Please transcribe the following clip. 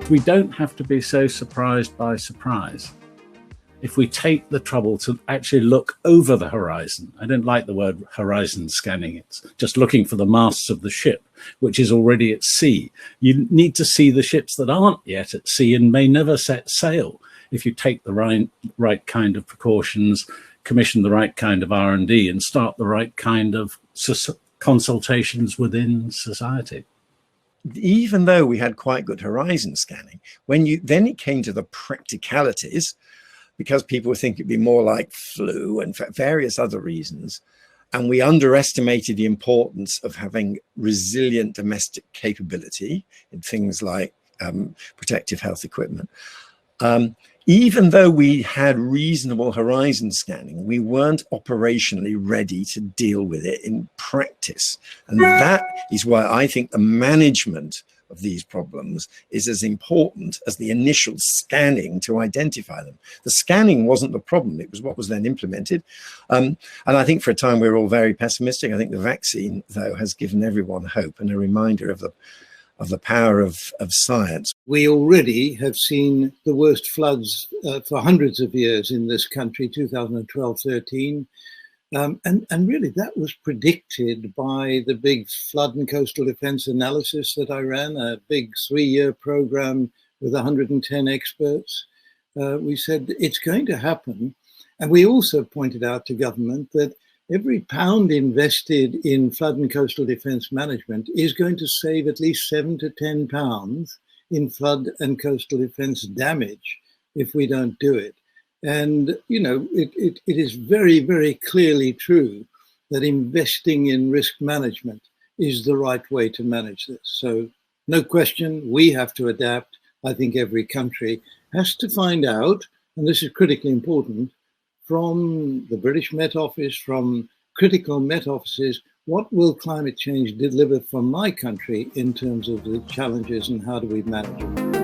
We don't have to be so surprised by surprise. If we take the trouble to actually look over the horizon, I don't like the word horizon scanning, it's just looking for the masts of the ship, which is already at sea. You need to see the ships that aren't yet at sea and may never set sail if you take the right kind of precautions, commission the right kind of R&D, and start the right kind of consultations within society. Even though we had quite good horizon scanning, then it came to the practicalities, because people would think it'd be more like flu and for various other reasons. And we underestimated the importance of having resilient domestic capability in things like protective health equipment. Even though we had reasonable horizon scanning, we weren't operationally ready to deal with it in practice. And that is why I think the management of these problems is as important as the initial scanning to identify them. The scanning wasn't the problem, it was what was then implemented. And I think for a time we were all very pessimistic. I think the vaccine, though, has given everyone hope and a reminder of the power of science. We already have seen the worst floods for hundreds of years in this country, 2012-13. And really that was predicted by the big flood and coastal defense analysis that I ran, a big 3-year program with 110 experts. We said it's going to happen. And we also pointed out to government that every pound invested in flood and coastal defense management is going to save at least 7 to 10 pounds in flood and coastal defense damage if we don't do it. And, you know, it is very, very clearly true that investing in risk management is the right way to manage this. So no question, we have to adapt. I think every country has to find out, and this is critically important, from the British Met Office, from critical Met Offices, what will climate change deliver for my country in terms of the challenges and how do we manage it?